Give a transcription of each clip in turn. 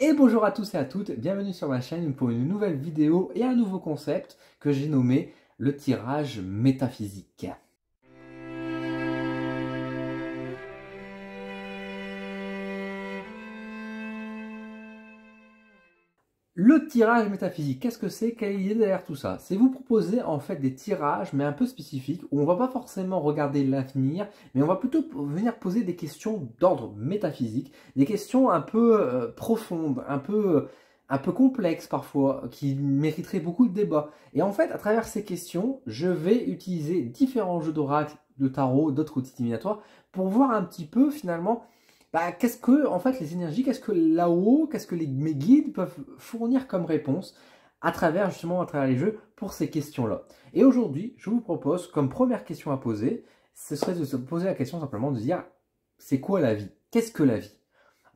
Et bonjour à tous et à toutes, bienvenue sur ma chaîne pour une nouvelle vidéo et un nouveau concept que j'ai nommé le tirage métaphysique. Le tirage métaphysique, qu'est-ce que c'est? Quelle est l'idée derrière tout ça? C'est vous proposer en fait des tirages mais un peu spécifiques où on va pas forcément regarder l'avenir, mais on va plutôt venir poser des questions d'ordre métaphysique, des questions un peu profondes, un peu complexes parfois, qui mériteraient beaucoup de débat. Et en fait, à travers ces questions, je vais utiliser différents jeux d'oracle, de tarot, d'autres outils divinatoires pour voir un petit peu finalement qu'est-ce que, en fait, les énergies, qu'est-ce que là-haut, qu'est-ce que mes guides peuvent fournir comme réponse à travers, justement, à travers les jeux pour ces questions-là. Et aujourd'hui, je vous propose, comme première question à poser, ce serait de se poser la question simplement de dire, c'est quoi la vie? Qu'est-ce que la vie?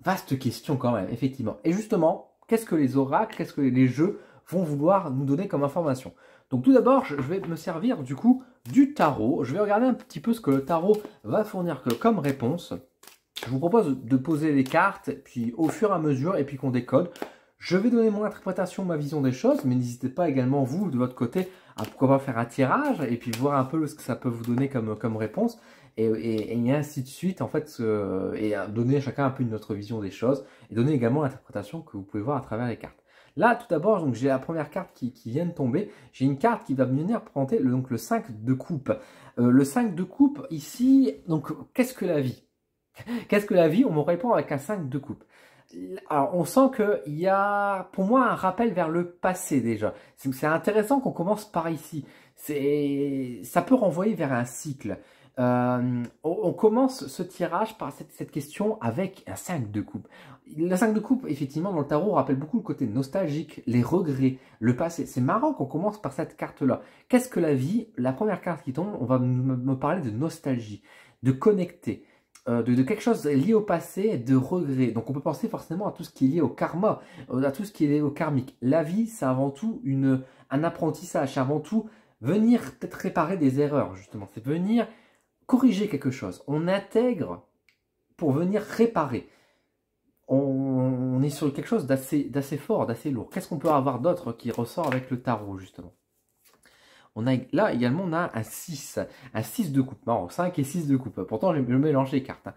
Vaste question quand même, effectivement. Et justement, qu'est-ce que les oracles, qu'est-ce que les jeux vont vouloir nous donner comme information? Donc tout d'abord, je vais me servir du coup du tarot. Je vais regarder un petit peu ce que le tarot va fournir comme réponse. Je vous propose de poser les cartes, puis au fur et à mesure, et puis qu'on décode. Je vais donner mon interprétation, ma vision des choses, mais n'hésitez pas également, vous, de votre côté, à pourquoi pas faire un tirage, et puis voir un peu ce que ça peut vous donner comme réponse, et ainsi de suite, en fait, et donner à chacun un peu une autre vision des choses, et donner également l'interprétation que vous pouvez voir à travers les cartes. Là, tout d'abord, j'ai la première carte qui vient de tomber. J'ai une carte qui va venir présenter donc le 5 de coupe. Le 5 de coupe, ici, donc, qu'est-ce que la vie? Qu'est-ce que la vie? On me répond avec un 5 de coupe. Alors, on sent qu'il y a, pour moi, un rappel vers le passé déjà. C'est intéressant qu'on commence par ici. Ça peut renvoyer vers un cycle. On commence ce tirage par cette question avec un 5 de coupe. Le 5 de coupe, effectivement, dans le tarot, rappelle beaucoup le côté nostalgique, les regrets, le passé. C'est marrant qu'on commence par cette carte-là. Qu'est-ce que la vie? La première carte qui tombe, on va me parler de nostalgie, de connecter. De quelque chose lié au passé et de regret. Donc on peut penser forcément à tout ce qui est lié au karma, à tout ce qui est lié au karmique. La vie, c'est avant tout un apprentissage, c'est avant tout venir peut-être réparer des erreurs, justement. C'est venir corriger quelque chose. On intègre pour venir réparer. On est sur quelque chose d'assez fort, d'assez lourd. Qu'est-ce qu'on peut avoir d'autre qui ressort avec le tarot, justement? Là également, on a un 6 de coupe. Non, 5 et 6 de coupe. Pourtant, je mélange les cartes.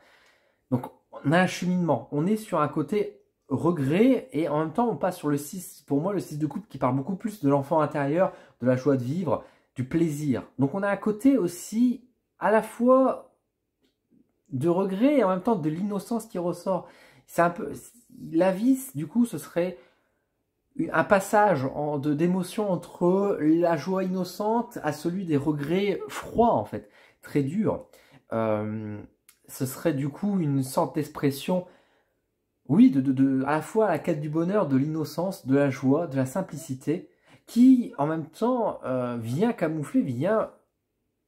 Donc, on a un cheminement. On est sur un côté regret et en même temps, on passe sur le 6. Pour moi, le 6 de coupe qui parle beaucoup plus de l'enfant intérieur, de la joie de vivre, du plaisir. Donc, on a un côté aussi à la fois de regret et en même temps de l'innocence qui ressort. C'est un peu... La vie, du coup, ce serait un passage d'émotion entre la joie innocente à celui des regrets froids, en fait, très durs. Ce serait du coup une sorte d'expression, oui, à la fois à la quête du bonheur, de l'innocence, de la joie, de la simplicité, qui en même temps vient camoufler, vient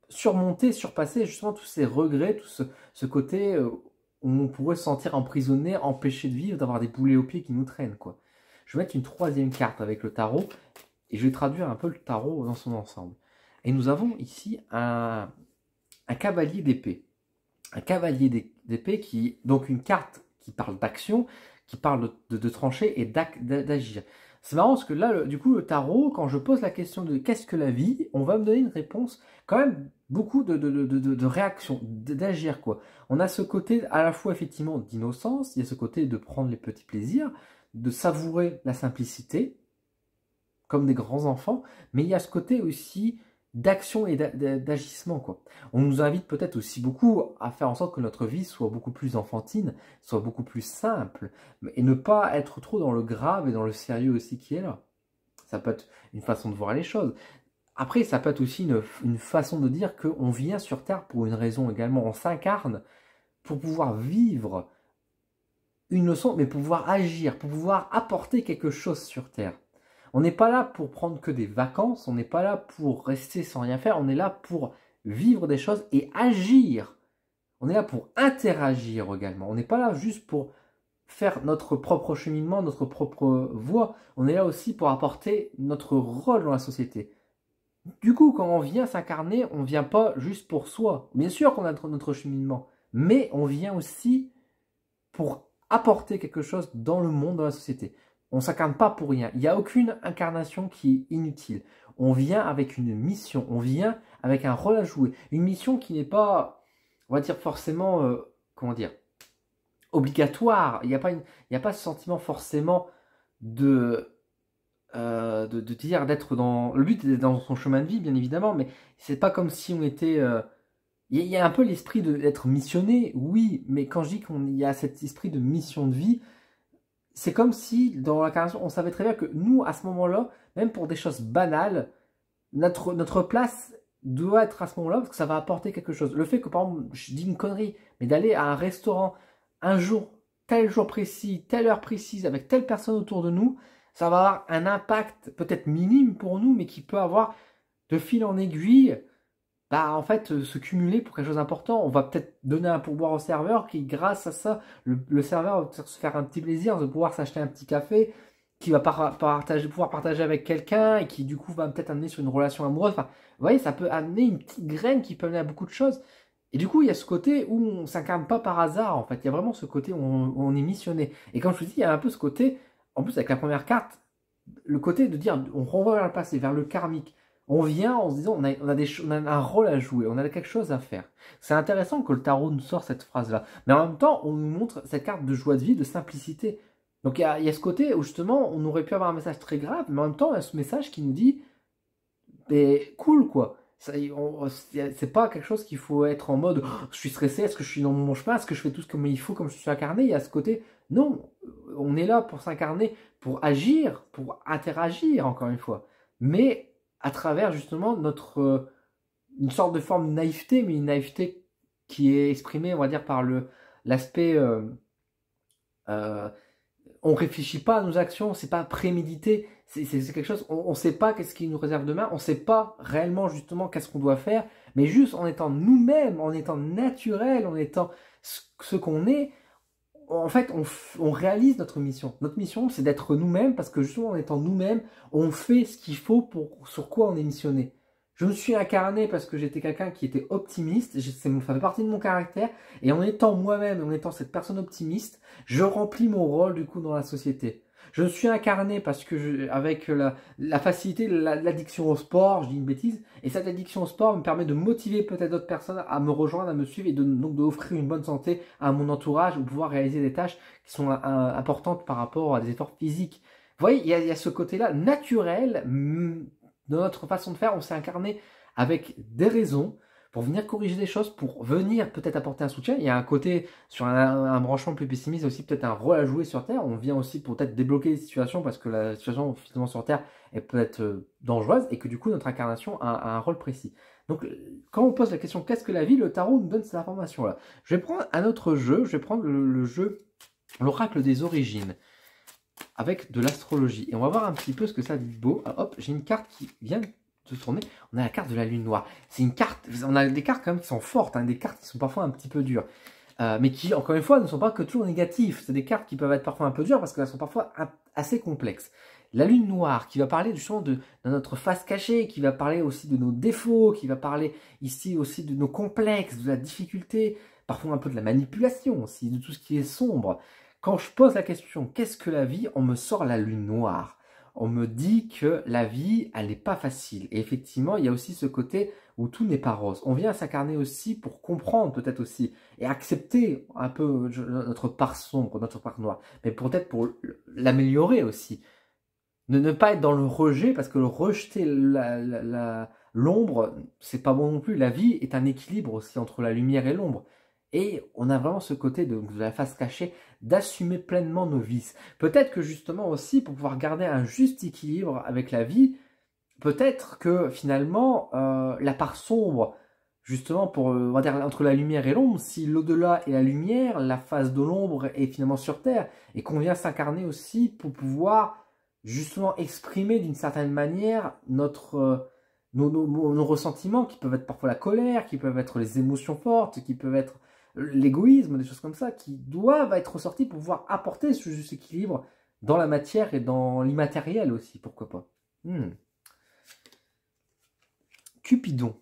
surmonter, surpasser justement tous ces regrets, tout ce côté où on pourrait se sentir emprisonné, empêché de vivre, d'avoir des boulets aux pieds qui nous traînent, quoi. Je vais mettre une troisième carte avec le tarot et je vais traduire un peu le tarot dans son ensemble. Et nous avons ici un cavalier d'épée. Un cavalier d'épée qui, donc une carte qui parle d'action, qui parle de trancher et d'agir. C'est marrant parce que là, du coup, le tarot, quand je pose la question de qu'est-ce que la vie, on va me donner une réponse quand même beaucoup de réaction, d'agir, quoi. On a ce côté à la fois effectivement d'innocence, il y a ce côté de prendre les petits plaisirs, de savourer la simplicité, comme des grands enfants, mais il y a ce côté aussi d'action et d'agissement, quoi. On nous invite peut-être aussi beaucoup à faire en sorte que notre vie soit beaucoup plus enfantine, soit beaucoup plus simple, et ne pas être trop dans le grave et dans le sérieux aussi qui est là. Ça peut être une façon de voir les choses. Après, ça peut être aussi une façon de dire qu'on vient sur Terre pour une raison également. On s'incarne pour pouvoir vivre une leçon, mais pour pouvoir agir, pour pouvoir apporter quelque chose sur Terre. On n'est pas là pour prendre que des vacances, on n'est pas là pour rester sans rien faire, on est là pour vivre des choses et agir. On est là pour interagir également. On n'est pas là juste pour faire notre propre cheminement, notre propre voie. On est là aussi pour apporter notre rôle dans la société. Du coup, quand on vient s'incarner, on ne vient pas juste pour soi. Bien sûr qu'on a notre cheminement, mais on vient aussi pour apporter quelque chose dans le monde, dans la société. On ne s'incarne pas pour rien. Il n'y a aucune incarnation qui est inutile. On vient avec une mission, on vient avec un rôle à jouer. Une mission qui n'est pas, on va dire forcément, comment dire, obligatoire. Il n'y a pas ce sentiment forcément de dire d'être dans... Le but est d'être dans son chemin de vie, bien évidemment, mais c'est pas comme si on était... Il y a un peu l'esprit d'être missionné, oui, mais quand je dis qu'il y a cet esprit de mission de vie, c'est comme si, dans l'incarnation, on savait très bien que nous, à ce moment-là, même pour des choses banales, notre place doit être à ce moment-là, parce que ça va apporter quelque chose. Le fait que, par exemple, je dis une connerie, mais d'aller à un restaurant un jour, tel jour précis, telle heure précise, avec telle personne autour de nous, ça va avoir un impact peut-être minime pour nous, mais qui peut avoir, de fil en aiguille, bah, en fait, se cumuler pour quelque chose d'important. On va peut-être donner un pourboire au serveur qui, grâce à ça, le serveur va se faire un petit plaisir de pouvoir s'acheter un petit café, qui va pouvoir partager avec quelqu'un et qui, du coup, va peut-être amener sur une relation amoureuse. Enfin, vous voyez, ça peut amener une petite graine qui peut amener à beaucoup de choses. Et du coup, il y a ce côté où on ne s'incarne pas par hasard, en fait. Il y a vraiment ce côté où on est missionné. Et comme je vous dis, il y a un peu ce côté, en plus avec la première carte, le côté de dire, on renvoie vers le passé, vers le karmique. On vient en se disant, on a un rôle à jouer, on a quelque chose à faire. C'est intéressant que le tarot nous sorte cette phrase-là. Mais en même temps, on nous montre cette carte de joie de vie, de simplicité. Donc il y a ce côté où justement, on aurait pu avoir un message très grave, mais en même temps, il y a ce message qui nous dit, mais cool quoi. C'est pas quelque chose qu'il faut être en mode, oh, je suis stressé, est-ce que je suis dans mon chemin, est-ce que je fais tout ce comme il faut, comme je suis incarné. Il y a ce côté, non, on est là pour s'incarner, pour agir, pour interagir encore une fois. Mais à travers justement une sorte de forme de naïveté, mais une naïveté qui est exprimée, on va dire, par l'aspect on réfléchit pas à nos actions, c'est pas prémédité, c'est quelque chose, on sait pas qu'est-ce qui nous réserve demain, on sait pas réellement justement qu'est-ce qu'on doit faire, mais juste en étant nous-mêmes, en étant naturel, en étant ce qu'on est, en fait, on réalise notre mission. Notre mission, c'est d'être nous-mêmes, parce que justement en étant nous-mêmes, on fait ce qu'il faut sur quoi on est missionné. Je me suis incarné parce que j'étais quelqu'un qui était optimiste, ça fait partie de mon caractère, et en étant moi-même, en étant cette personne optimiste, je remplis mon rôle du coup dans la société. Je me suis incarné parce que avec la facilité, l'addiction au sport, je dis une bêtise, et cette addiction au sport me permet de motiver peut-être d'autres personnes à me rejoindre, à me suivre, et donc d'offrir une bonne santé à mon entourage, ou pouvoir réaliser des tâches qui sont importantes par rapport à des efforts physiques. Vous voyez, il y a ce côté-là naturel, de notre façon de faire, on s'est incarné avec des raisons pour venir corriger des choses, pour venir peut-être apporter un soutien. Il y a un côté, sur un branchement plus pessimiste, aussi peut-être un rôle à jouer sur Terre. On vient aussi pour peut-être débloquer des situations, parce que la situation finalement sur Terre est peut-être dangereuse, et que du coup notre incarnation a un rôle précis. Donc quand on pose la question qu'est-ce que la vie, le tarot nous donne ces informations-là. Je vais prendre un autre jeu, je vais prendre le jeu l'oracle des origines, avec de l'astrologie. Et on va voir un petit peu ce que ça dit de beau. Ah, hop, j'ai une carte qui vient de tourner. On a la carte de la lune noire. C'est une carte, on a des cartes quand même qui sont fortes, hein, des cartes qui sont parfois un petit peu dures. Mais qui, encore une fois, ne sont pas que toujours négatives. C'est des cartes qui peuvent être parfois un peu dures parce qu'elles sont parfois assez complexes. La lune noire qui va parler justement de notre face cachée, qui va parler aussi de nos défauts, qui va parler ici aussi de nos complexes, de la difficulté, parfois un peu de la manipulation aussi, de tout ce qui est sombre. Quand je pose la question « Qu'est-ce que la vie ?», on me sort la lune noire. On me dit que la vie, elle n'est pas facile. Et effectivement, il y a aussi ce côté où tout n'est pas rose. On vient s'incarner aussi pour comprendre peut-être aussi et accepter un peu notre part sombre, notre part noire. Mais peut-être pour l'améliorer aussi. Ne pas être dans le rejet, parce que le rejeter l'ombre, c'est pas bon non plus. La vie est un équilibre aussi entre la lumière et l'ombre. Et on a vraiment ce côté de la face cachée, d'assumer pleinement nos vices. Peut-être que justement aussi, pour pouvoir garder un juste équilibre avec la vie, peut-être que finalement, la part sombre, justement, on va dire, entre la lumière et l'ombre, si l'au-delà est la lumière, la face de l'ombre est finalement sur Terre, et qu'on vient s'incarner aussi pour pouvoir justement exprimer d'une certaine manière nos ressentiments, qui peuvent être parfois la colère, qui peuvent être les émotions fortes, qui peuvent être l'égoïsme, des choses comme ça, qui doivent être ressorties pour pouvoir apporter ce juste équilibre dans la matière et dans l'immatériel aussi, pourquoi pas. Cupidon.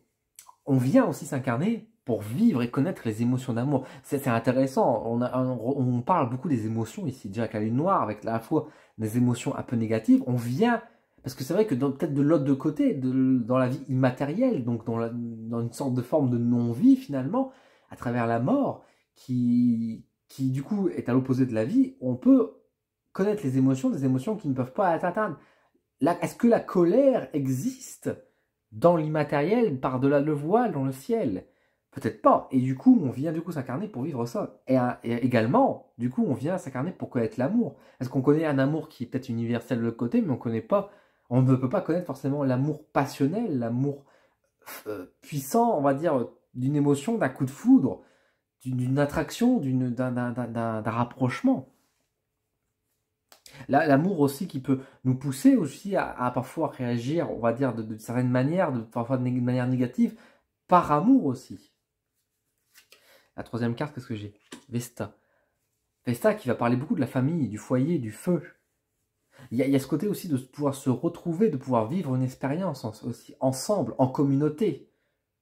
On vient aussi s'incarner pour vivre et connaître les émotions d'amour. C'est intéressant, on parle beaucoup des émotions ici, déjà avec la lune noire, avec à la fois des émotions un peu négatives, on vient, parce que c'est vrai que peut-être de l'autre côté, dans la vie immatérielle, donc dans une sorte de forme de non-vie finalement, à travers la mort, qui du coup est à l'opposé de la vie, on peut connaître les émotions, des émotions qui ne peuvent pas être atteintes. Est-ce que la colère existe dans l'immatériel, par-delà le voile, dans le ciel? Peut-être pas. Et du coup, on vient du coup s'incarner pour vivre ça. Et également, du coup, on vient s'incarner pour connaître l'amour. Est-ce qu'on connaît un amour qui est peut-être universel de l'autre côté, mais on ne peut pas connaître forcément l'amour passionnel, l'amour puissant, on va dire, d'une émotion, d'un coup de foudre, d'une attraction, d'un rapprochement. L'amour aussi qui peut nous pousser aussi à parfois réagir, on va dire, de certaines manières, parfois de manière négative, par amour aussi. La troisième carte, qu'est-ce que j'ai? Vesta. Vesta qui va parler beaucoup de la famille, du foyer, du feu. Il y a ce côté aussi de pouvoir se retrouver, de pouvoir vivre une expérience aussi ensemble, en communauté.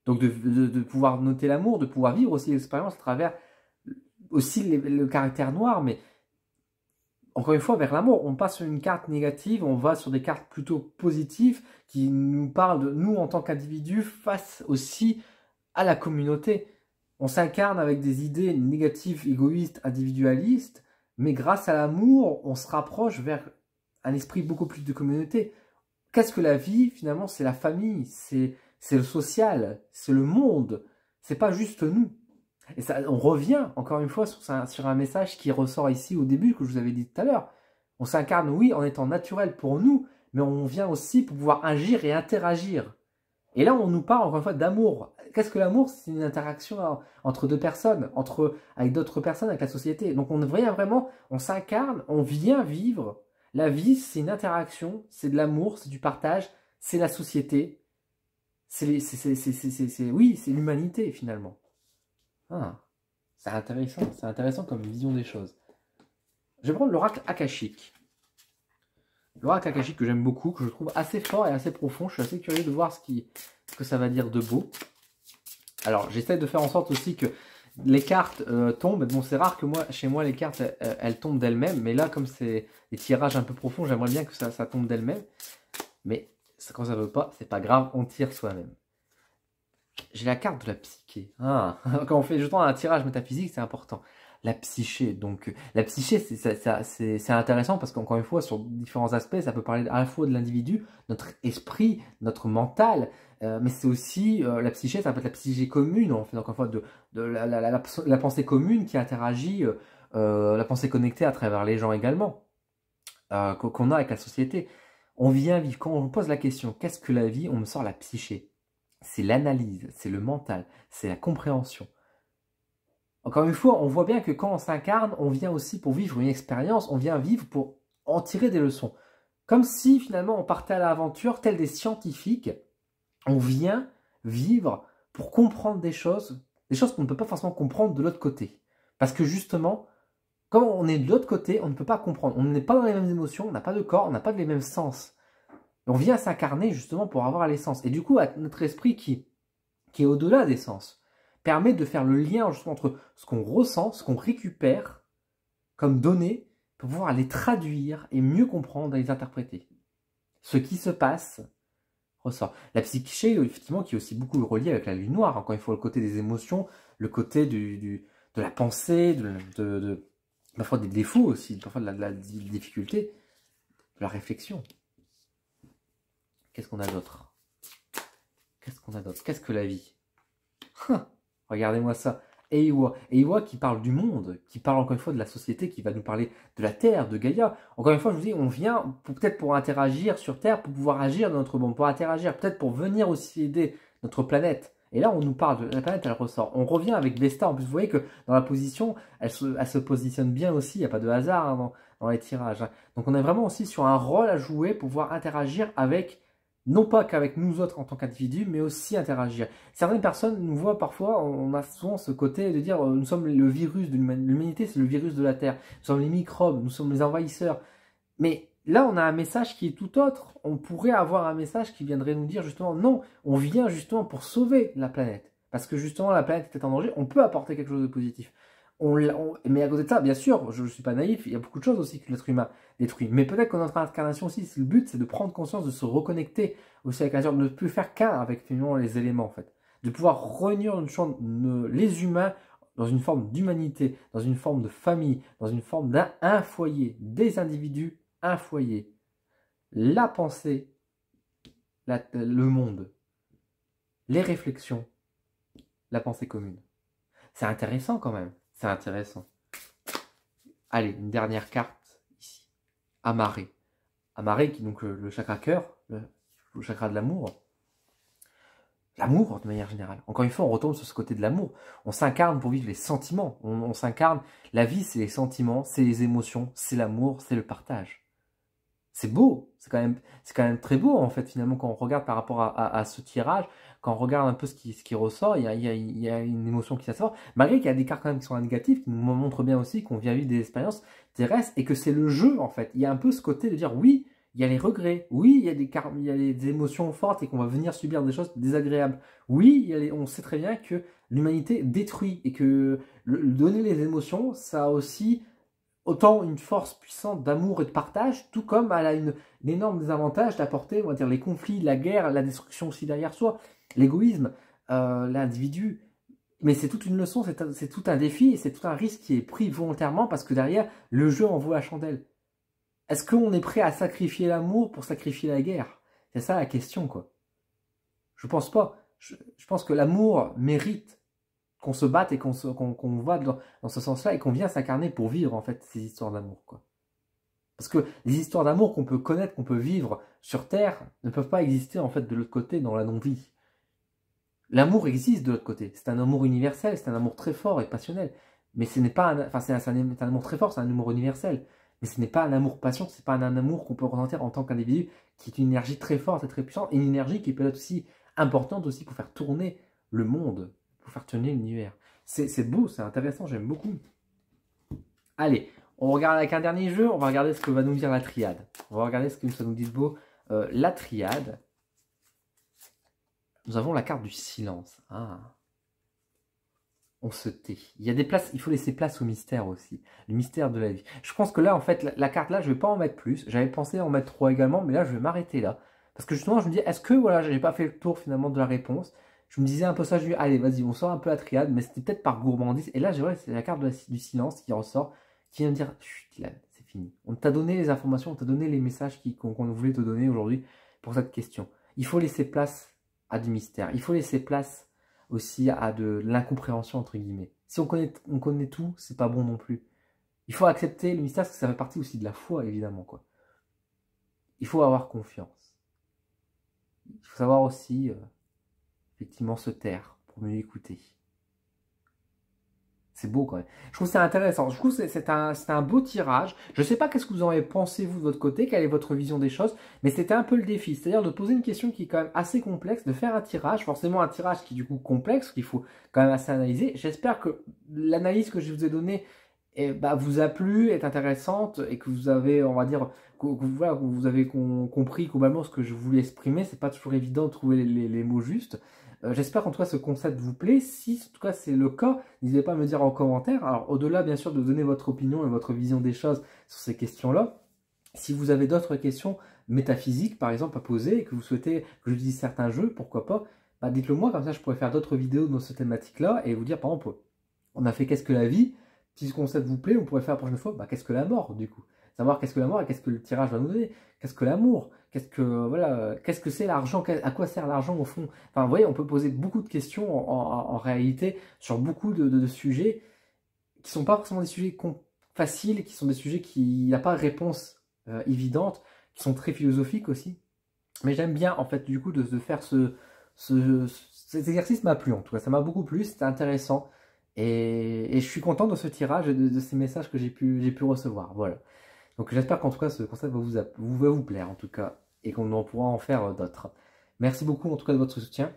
Donc de pouvoir noter l'amour, de pouvoir vivre aussi l'expérience à travers aussi le caractère noir, mais encore une fois, vers l'amour, on passe sur une carte négative, on va sur des cartes plutôt positives qui nous parlent de nous en tant qu'individus face aussi à la communauté. On s'incarne avec des idées négatives, égoïstes, individualistes, mais grâce à l'amour, on se rapproche vers un esprit beaucoup plus de communauté. Qu'est-ce que la vie? Finalement, c'est la famille, c'est le social, c'est le monde. C'est pas juste nous. Et ça, on revient encore une fois sur un message qui ressort ici au début, que je vous avais dit tout à l'heure. On s'incarne, oui, en étant naturel pour nous, mais on vient aussi pour pouvoir agir et interagir. Et là, on nous parle encore une fois d'amour. Qu'est-ce que l'amour? C'est une interaction entre deux personnes, avec d'autres personnes, avec la société. Donc on vient vraiment, on s'incarne, on vient vivre. La vie, c'est une interaction, c'est de l'amour, c'est du partage, c'est la société. Oui, c'est l'humanité finalement. Ah, c'est intéressant comme vision des choses. Je vais prendre l'oracle akashique. L'oracle akashique que j'aime beaucoup, que je trouve assez fort et assez profond. Je suis assez curieux de voir ce que ça va dire de beau. Alors, j'essaie de faire en sorte aussi que les cartes tombent. Bon, c'est rare que chez moi, les cartes, elles tombent d'elles-mêmes. Mais là, comme c'est des tirages un peu profonds, j'aimerais bien que ça tombe d'elles-mêmes. Mais quand ça veut pas, c'est pas grave, on tire soi-même. J'ai la carte de la psyché. Ah, quand on fait justement un tirage métaphysique, c'est important. La psyché. Donc, la psyché, c'est intéressant parce qu'encore une fois, sur différents aspects, ça peut parler à la fois de l'individu, notre esprit, notre mental, mais c'est aussi la psyché, ça peut être la psyché commune, en fait, encore une fois, de la pensée commune qui interagit, la pensée connectée à travers les gens également, qu'on a avec la société. On vient vivre, quand on pose la question, qu'est-ce que la vie? On me sort la psyché. C'est l'analyse, c'est le mental, c'est la compréhension. Encore une fois, on voit bien que quand on s'incarne, on vient aussi pour vivre une expérience, on vient vivre pour en tirer des leçons. Comme si finalement on partait à l'aventure, tel des scientifiques, on vient vivre pour comprendre des choses qu'on ne peut pas forcément comprendre de l'autre côté. Parce que justement, comme on est de l'autre côté, on ne peut pas comprendre. On n'est pas dans les mêmes émotions, on n'a pas de corps, on n'a pas les mêmes sens. Et on vient s'incarner justement pour avoir l'essence. Et du coup, notre esprit qui est au-delà des sens, permet de faire le lien justement entre ce qu'on ressent, ce qu'on récupère comme données, pour pouvoir les traduire et mieux comprendre et les interpréter. Ce qui se passe ressort. La psyché, effectivement, qui est aussi beaucoup reliée avec la lune noire, encore une fois, le côté des émotions, le côté de la pensée, parfois des défauts aussi, parfois de la difficulté, de la réflexion. Qu'est-ce qu'on a d'autre? Qu'est-ce qu'on a d'autre? Qu'est-ce que la vie? Regardez-moi ça. Eiwa qui parle du monde, qui parle encore une fois de la société, qui va nous parler de la Terre, de Gaïa. Encore une fois, je vous dis, on vient peut-être pour interagir sur Terre, pour pouvoir agir dans notre monde, pour interagir, peut-être pour venir aussi aider notre planète. Et là, on nous parle de la planète, elle ressort. On revient avec Vesta. En plus, vous voyez que dans la position, elle se positionne bien aussi. Il n'y a pas de hasard hein, dans les tirages. Hein. Donc, on est vraiment aussi sur un rôle à jouer pour pouvoir interagir avec non pas qu'avec nous autres en tant qu'individus, mais aussi interagir. Certaines personnes nous voient parfois, on a souvent ce côté de dire nous sommes le virus de l'humanité, c'est le virus de la Terre. Nous sommes les microbes, nous sommes les envahisseurs. Mais là, on a un message qui est tout autre. On pourrait avoir un message qui viendrait nous dire justement non, on vient justement pour sauver la planète. parce que justement la planète était en danger, on peut apporter quelque chose de positif. Mais à côté de ça, bien sûr, je ne suis pas naïf, il y a beaucoup de choses aussi que l'être humain détruit. Mais peut-être que notre incarnation aussi, le but, c'est de prendre conscience, de se reconnecter aussi avec la nature, de ne plus faire qu'un avec finalement les éléments en fait. De pouvoir réunir les humains dans une forme d'humanité, dans une forme de famille, dans une forme d'un foyer, des individus, un foyer. La pensée, le monde, les réflexions, la pensée commune. C'est intéressant quand même, c'est intéressant. Allez, une dernière carte ici. Amarré. Amarré qui est donc le chakra cœur, le chakra de l'amour. L'amour de manière générale. Encore une fois, on retombe sur ce côté de l'amour. On s'incarne pour vivre les sentiments. On s'incarne. La vie, c'est les sentiments, c'est les émotions, c'est l'amour, c'est le partage. C'est beau. C'est quand même très beau, en fait, finalement, quand on regarde par rapport à ce tirage, quand on regarde un peu ce qui ressort, il y a une émotion qui sort. Malgré qu'il y a des cartes quand même qui sont négatives, qui nous montrent bien aussi qu'on vient vivre des expériences terrestres et que c'est le jeu, en fait. Il y a un peu ce côté de dire oui, il y a les regrets, oui, il y a des émotions fortes et qu'on va venir subir des choses désagréables. Oui, on sait très bien que l'humanité détruit et que donner les émotions, ça a aussi autant une force puissante d'amour et de partage, tout comme elle a un énorme désavantage d'apporter, on va dire, les conflits, la guerre, la destruction aussi derrière soi, l'égoïsme, l'individu. Mais c'est toute une leçon, c'est tout un défi et c'est tout un risque qui est pris volontairement parce que derrière, le jeu en vaut la chandelle. Est-ce qu'on est prêt à sacrifier l'amour pour sacrifier la guerre? C'est ça la question, quoi. Je pense pas. Je pense que l'amour mérite qu'on se batte et qu'on va dans ce sens-là et qu'on vient s'incarner pour vivre, en fait, ces histoires d'amour, quoi. Parce que les histoires d'amour qu'on peut connaître, qu'on peut vivre sur Terre, ne peuvent pas exister, en fait, de l'autre côté, dans la non-vie. L'amour existe de l'autre côté. C'est un amour universel, c'est un amour très fort et passionnel. Mais ce n'est pas c'est un amour très fort, c'est un amour universel. Mais ce n'est pas un amour passion, c'est pas un amour qu'on peut ressentir en tant qu'individu, qui est une énergie très forte et très puissante, et une énergie qui peut être aussi importante aussi pour faire tourner le monde, pour faire tourner l'univers. C'est beau, c'est intéressant, j'aime beaucoup. Allez, on regarde avec un dernier jeu, on va regarder ce que va nous dire la triade. On va regarder ce que ça nous dit de beau. La triade. Nous avons la carte du silence. Ah. On se tait. Il y a des places, il faut laisser place au mystère aussi. Le mystère de la vie. Je pense que là, en fait, la carte là, je vais pas en mettre plus. J'avais pensé en mettre 3 également, mais là, je vais m'arrêter là. Parce que justement, je me dis, est-ce que, voilà, j'ai pas fait le tour finalement de la réponse. Je me disais un peu ça, je me dis, allez, vas-y, on sort un peu la triade, mais c'était peut-être par gourmandise. Et là, c'est la carte du silence qui ressort, qui vient me dire, chut, Dylan, c'est fini. On t'a donné les informations, on t'a donné les messages qu'on voulait te donner aujourd'hui pour cette question. Il faut laisser place à du mystère. Il faut laisser place aussi à de l'incompréhension entre guillemets. Si on connaît tout, c'est pas bon non plus. Il faut accepter le mystère parce que ça fait partie aussi de la foi évidemment quoi. Il faut avoir confiance. Il faut savoir aussi effectivement se taire pour mieux écouter. C'est beau quand même. Je trouve que c'est intéressant. Je trouve que c'est un beau tirage. Je ne sais pas qu'est-ce que vous en avez pensé vous de votre côté, quelle est votre vision des choses, mais c'était un peu le défi. C'est-à-dire de poser une question qui est quand même assez complexe, de faire un tirage, forcément un tirage qui est du coup complexe, qu'il faut quand même assez analyser. J'espère que l'analyse que je vous ai donnée vous a plu, est intéressante et que vous avez, on va dire, voilà, que vous avez compris globalement ce que je voulais exprimer. C'est pas toujours évident de trouver les mots justes. J'espère qu'en tout cas ce concept vous plaît. Si en tout cas c'est le cas, n'hésitez pas à me dire en commentaire. Alors au-delà bien sûr de donner votre opinion et votre vision des choses sur ces questions-là, si vous avez d'autres questions métaphysiques par exemple à poser et que vous souhaitez que je dise certains jeux, pourquoi pas, dites-le moi, comme ça je pourrais faire d'autres vidéos dans cette thématique-là et vous dire par exemple, on a fait qu'est-ce que la vie, si ce concept vous plaît, on pourrait faire la prochaine fois, qu'est-ce que la mort du coup. Savoir qu'est-ce que la mort et qu'est-ce que le tirage va nous donner, qu'est-ce que l'amour, qu'est-ce que c'est l'argent, à quoi sert l'argent au fond. Enfin, vous voyez, on peut poser beaucoup de questions en réalité sur beaucoup de sujets qui sont pas forcément des sujets faciles, qui sont des sujets qui n'y a pas de réponse évidente, qui sont très philosophiques aussi. Mais j'aime bien en fait du coup de faire cet exercice m'a plu en tout cas, ça m'a beaucoup plu, c'était intéressant. Et je suis content de ce tirage et de ces messages que j'ai pu recevoir. Voilà. Donc j'espère qu'en tout cas ce concept va vous plaire en tout cas et qu'on en pourra en faire d'autres. Merci beaucoup en tout cas de votre soutien.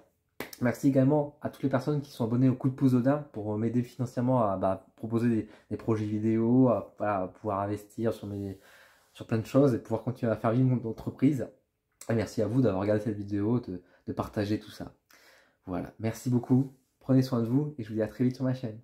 Merci également à toutes les personnes qui sont abonnées au coup de pouce d'Odin pour m'aider financièrement à proposer des projets vidéo, à pouvoir investir sur plein de choses et pouvoir continuer à faire vivre mon entreprise. Et merci à vous d'avoir regardé cette vidéo, de partager tout ça. Voilà, merci beaucoup. Prenez soin de vous et je vous dis à très vite sur ma chaîne.